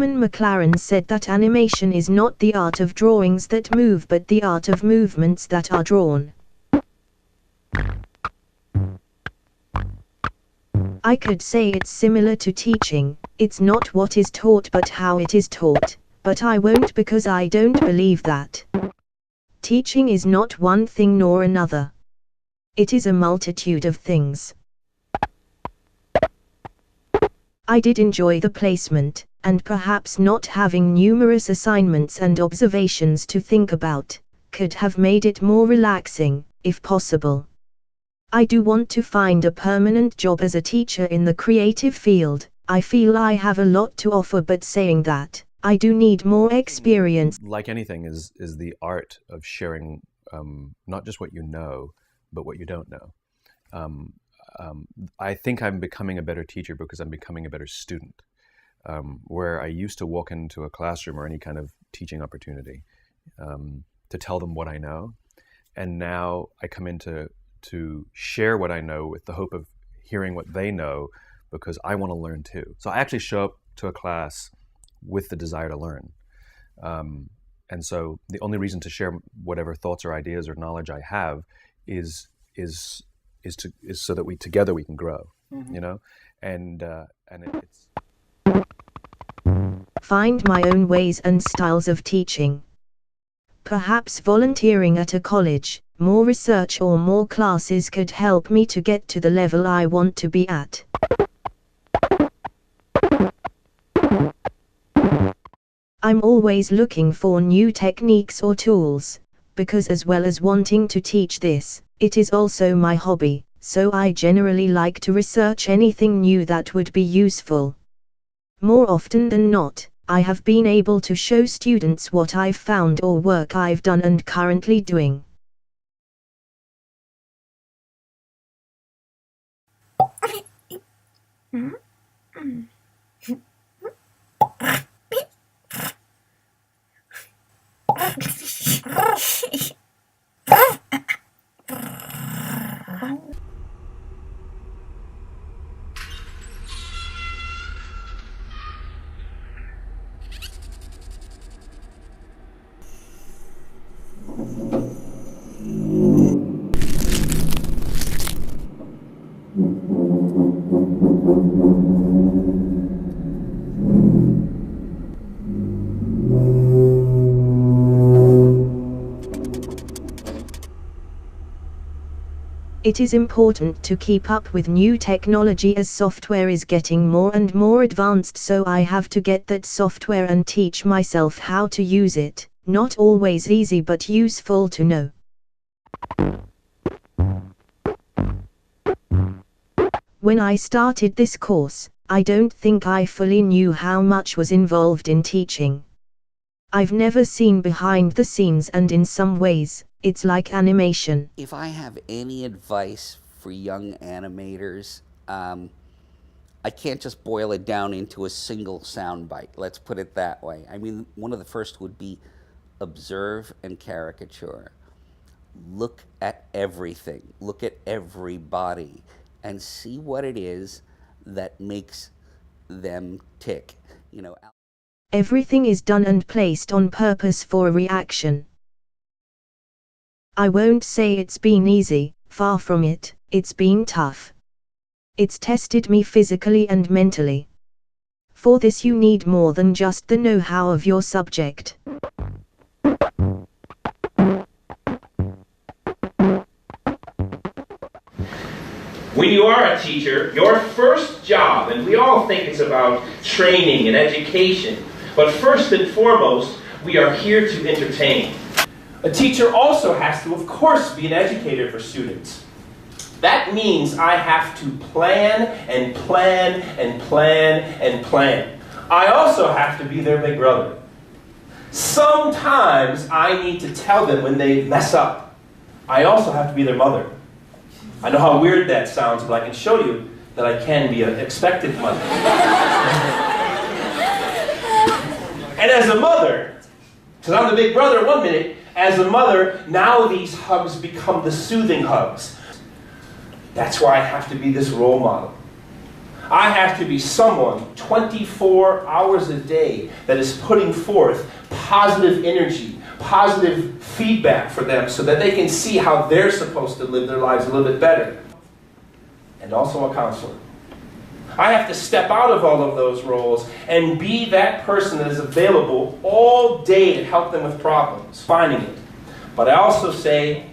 Norman McLaren said that animation is not the art of drawings that move but the art of movements that are drawn. I could say it's similar to teaching. It's not what is taught but how it is taught, but I won't because I don't believe that. Teaching is not one thing nor another. It is a multitude of things. I did enjoy the placement, and perhaps not having numerous assignments and observations to think about, could have made it more relaxing, if possible. I do want to find a permanent job as a teacher in the creative field. I feel I have a lot to offer, but saying that, I do need more experience. Like anything is the art of sharing not just what you know, but what you don't know. I think I'm becoming a better teacher because I'm becoming a better student. Where I used to walk into a classroom or any kind of teaching opportunity to tell them what I know, and now I come in to share what I know with the hope of hearing what they know because I want to learn too. So I actually show up to a class with the desire to learn. And so the only reason to share whatever thoughts or ideas or knowledge I have is so that together we can grow, you know? And it's... Find my own ways and styles of teaching. Perhaps volunteering at a college, more research or more classes could help me to get to the level I want to be at. I'm always looking for new techniques or tools, because as well as wanting to teach this, it is also my hobby, so I generally like to research anything new that would be useful. More often than not, I have been able to show students what I've found or work I've done and currently doing. It is important to keep up with new technology as software is getting more and more advanced, so I have to get that software and teach myself how to use it. Not always easy but useful to know. When I started this course, I don't think I fully knew how much was involved in teaching. I've never seen behind the scenes, and in some ways, it's like animation. If I have any advice for young animators, I can't just boil it down into a single soundbite. Let's put it that way. I mean, one of the first would be observe and caricature. Look at everything. Look at everybody and see what it is that makes them tick. You know, everything is done and placed on purpose for a reaction. I won't say it's been easy, far from it, it's been tough. It's tested me physically and mentally. For this you need more than just the know-how of your subject. When you are a teacher, your first job, and we all think it's about training and education, but first and foremost, we are here to entertain. A teacher also has to, of course, be an educator for students. That means I have to plan and plan and plan and plan. I also have to be their big brother. Sometimes I need to tell them when they mess up. I also have to be their mother. I know how weird that sounds, but I can show you that I can be an expectant mother. And as a mother, because I'm the big brother 1 minute, as a mother, now these hugs become the soothing hugs. That's why I have to be this role model. I have to be someone 24 hours a day that is putting forth positive energy, positive feedback for them so that they can see how they're supposed to live their lives a little bit better. And also a counselor. I have to step out of all of those roles and be that person that is available all day to help them with problems, finding it. But I also say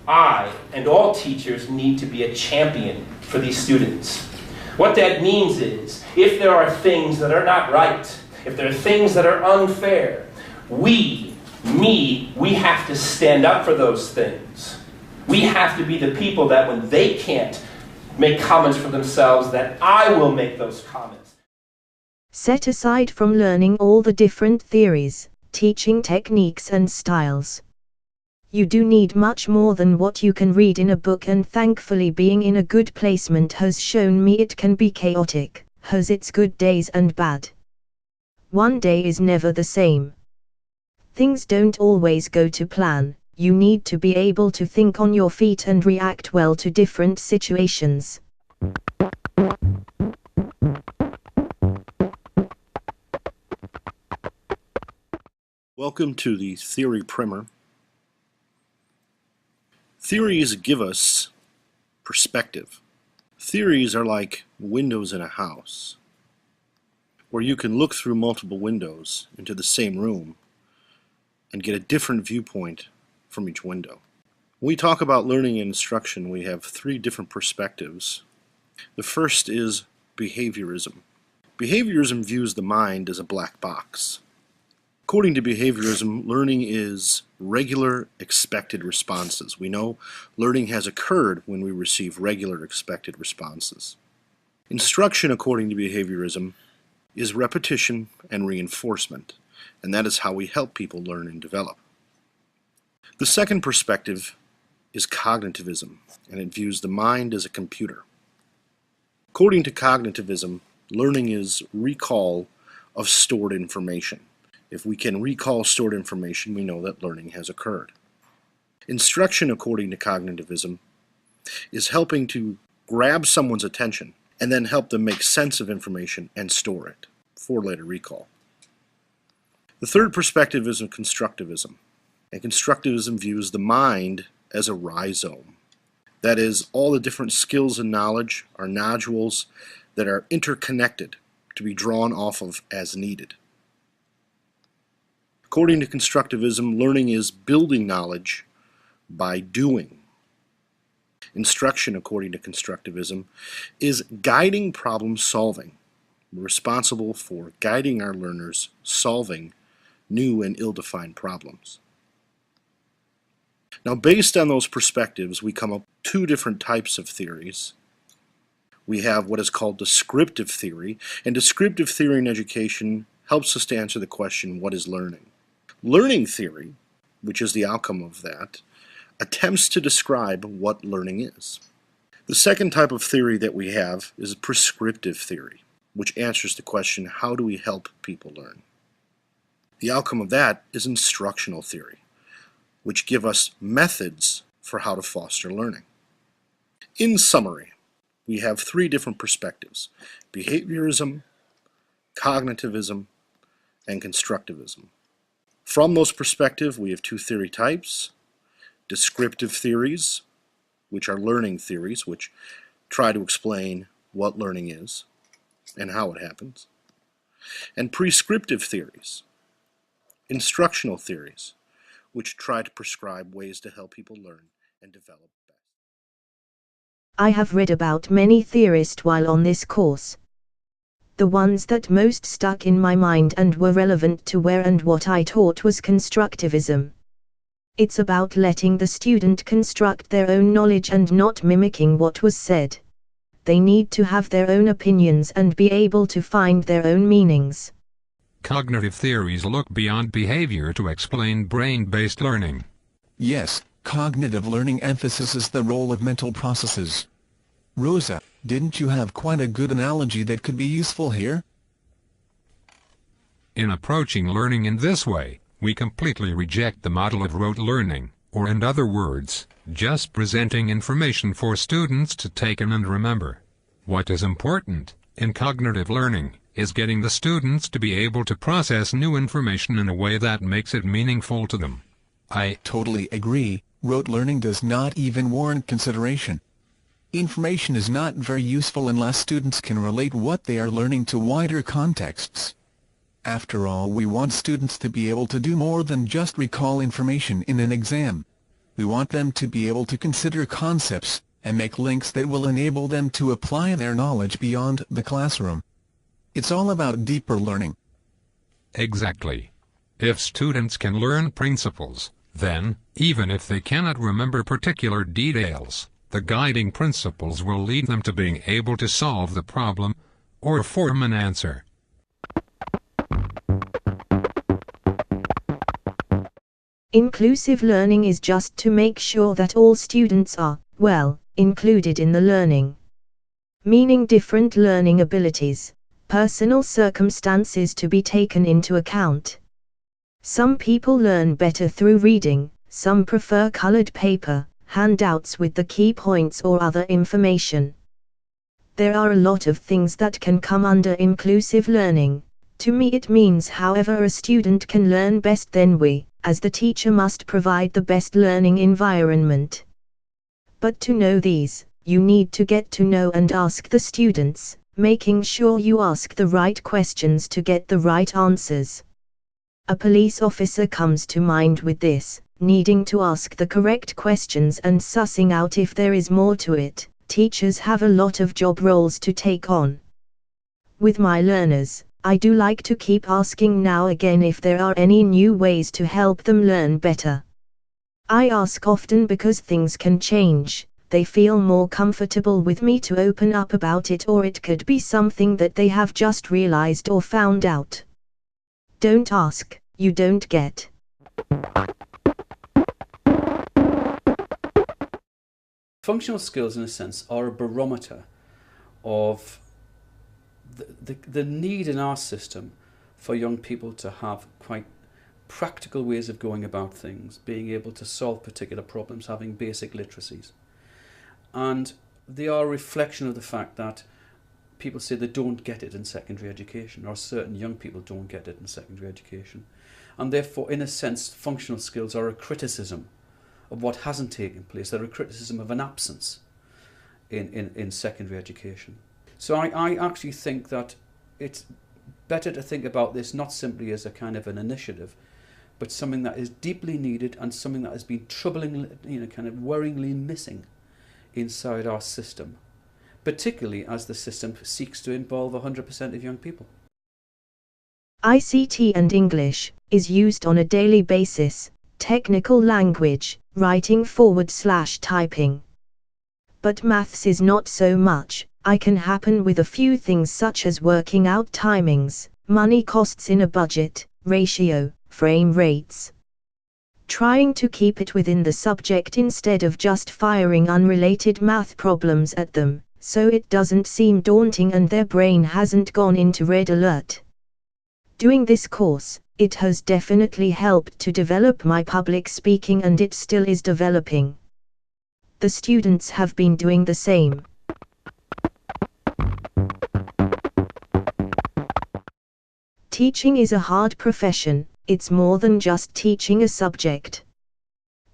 I and all teachers need to be a champion for these students. What that means is, if there are things that are not right, if there are things that are unfair, we have to stand up for those things. We have to be the people that when they can't make comments for themselves, that I will make those comments. Set aside from learning all the different theories, teaching techniques and styles. You do need much more than what you can read in a book, and thankfully being in a good placement has shown me it can be chaotic, has its good days and bad. One day is never the same. Things don't always go to plan. You need to be able to think on your feet and react well to different situations. Welcome to the Theory Primer. Theories give us perspective. Theories are like windows in a house, where you can look through multiple windows into the same room and get a different viewpoint from each window. When we talk about learning and instruction, we have three different perspectives. The first is behaviorism. Behaviorism views the mind as a black box. According to behaviorism, learning is regular expected responses. We know learning has occurred when we receive regular expected responses. Instruction, according to behaviorism, is repetition and reinforcement, and that is how we help people learn and develop. The second perspective is cognitivism, and it views the mind as a computer. According to cognitivism, learning is recall of stored information. If we can recall stored information, we know that learning has occurred. Instruction, according to cognitivism, is helping to grab someone's attention and then help them make sense of information and store it for later recall. The third perspective is constructivism. And constructivism views the mind as a rhizome. That is, all the different skills and knowledge are nodules that are interconnected to be drawn off of as needed. According to constructivism, learning is building knowledge by doing. Instruction, according to constructivism, is guiding problem solving. We're responsible for guiding our learners solving new and ill-defined problems. Now, based on those perspectives, we come up with two different types of theories. We have what is called descriptive theory, and descriptive theory in education helps us to answer the question, what is learning? Learning theory, which is the outcome of that, attempts to describe what learning is. The second type of theory that we have is prescriptive theory, which answers the question, how do we help people learn? The outcome of that is instructional theory, which give us methods for how to foster learning. In summary, we have three different perspectives: behaviorism, cognitivism, and constructivism. From those perspectives, we have two theory types: descriptive theories, which are learning theories, which try to explain what learning is and how it happens, and prescriptive theories, instructional theories, which try to prescribe ways to help people learn and develop best. I have read about many theorists while on this course. The ones that most stuck in my mind and were relevant to where and what I taught was constructivism. It's about letting the student construct their own knowledge and not mimicking what was said. They need to have their own opinions and be able to find their own meanings. Cognitive theories look beyond behavior to explain brain-based learning. Yes, cognitive learning emphasizes the role of mental processes. Rosa, didn't you have quite a good analogy that could be useful here? In approaching learning in this way, we completely reject the model of rote learning, or in other words, just presenting information for students to take in and remember. What is important in cognitive learning is getting the students to be able to process new information in a way that makes it meaningful to them. I totally agree. Rote learning does not even warrant consideration. Information is not very useful unless students can relate what they are learning to wider contexts. After all, we want students to be able to do more than just recall information in an exam. We want them to be able to consider concepts, and make links that will enable them to apply their knowledge beyond the classroom. It's all about deeper learning. Exactly. If students can learn principles, then, even if they cannot remember particular details, the guiding principles will lead them to being able to solve the problem, or form an answer. Inclusive learning is just to make sure that all students are, well, included in the learning. Meaning different learning abilities, personal circumstances to be taken into account. Some people learn better through reading, some prefer colored paper, handouts with the key points or other information. There are a lot of things that can come under inclusive learning. To me it means however a student can learn best, then we, as the teacher, must provide the best learning environment. But to know these, you need to get to know and ask the students, making sure you ask the right questions to get the right answers. A police officer comes to mind with this, needing to ask the correct questions and sussing out if there is more to it. Teachers have a lot of job roles to take on. With my learners, I do like to keep asking now again if there are any new ways to help them learn better. I ask often because things can change. They feel more comfortable with me to open up about it, or it could be something that they have just realized or found out. Don't ask, you don't get. Functional skills, in a sense, are a barometer of the need in our system for young people to have quite practical ways of going about things, being able to solve particular problems, having basic literacies. And they are a reflection of the fact that people say they don't get it in secondary education, or certain young people don't get it in secondary education. And therefore, in a sense, functional skills are a criticism of what hasn't taken place. They're a criticism of an absence in secondary education. So I actually think that it's better to think about this not simply as a kind of an initiative, but something that is deeply needed and something that has been troublingly, kind of worryingly missing inside our system, particularly as the system seeks to involve 100% of young people. ICT and English is used on a daily basis, technical language, writing / typing. But maths is not so much. I can happen with a few things such as working out timings, money costs in a budget, ratio, frame rates. Trying to keep it within the subject instead of just firing unrelated math problems at them, so it doesn't seem daunting and their brain hasn't gone into red alert. Doing this course, it has definitely helped to develop my public speaking, and it still is developing. The students have been doing the same. Teaching is a hard profession. It's more than just teaching a subject.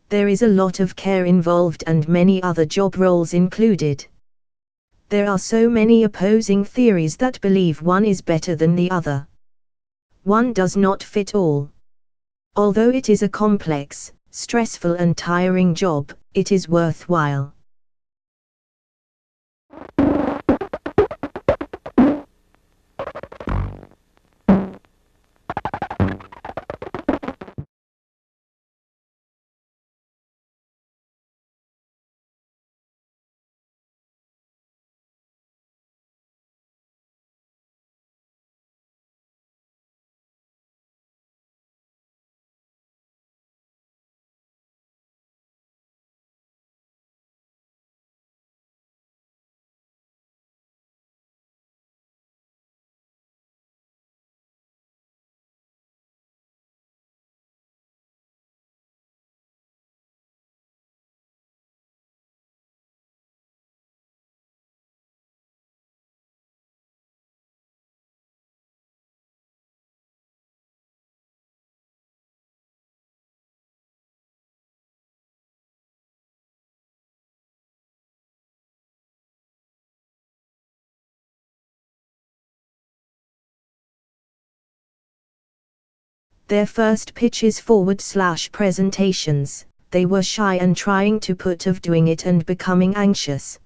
There is a lot of care involved and many other job roles included. There are so many opposing theories that believe one is better than the other. One does not fit all. Although it is a complex, stressful and tiring job, it is worthwhile. Their first pitches /presentations, they were shy and trying to put off doing it and becoming anxious.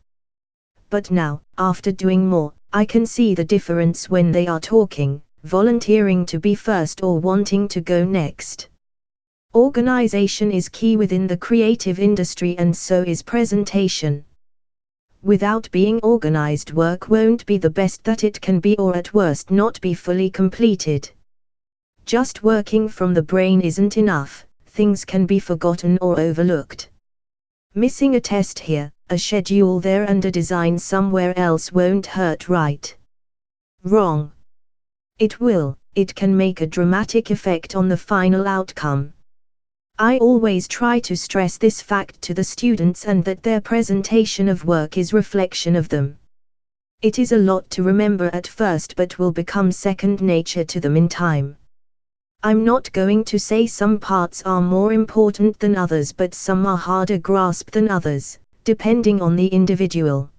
But now, after doing more, I can see the difference when they are talking, volunteering to be first or wanting to go next. Organization is key within the creative industry, and so is presentation. Without being organized, work won't be the best that it can be, or at worst not be fully completed. Just working from the brain isn't enough, things can be forgotten or overlooked. Missing a test here, a schedule there, and a design somewhere else won't hurt, right? Wrong. It will. It can make a dramatic effect on the final outcome. I always try to stress this fact to the students, and that their presentation of work is reflection of them. It is a lot to remember at first, but will become second nature to them in time. I'm not going to say some parts are more important than others, but some are harder grasped than others, depending on the individual.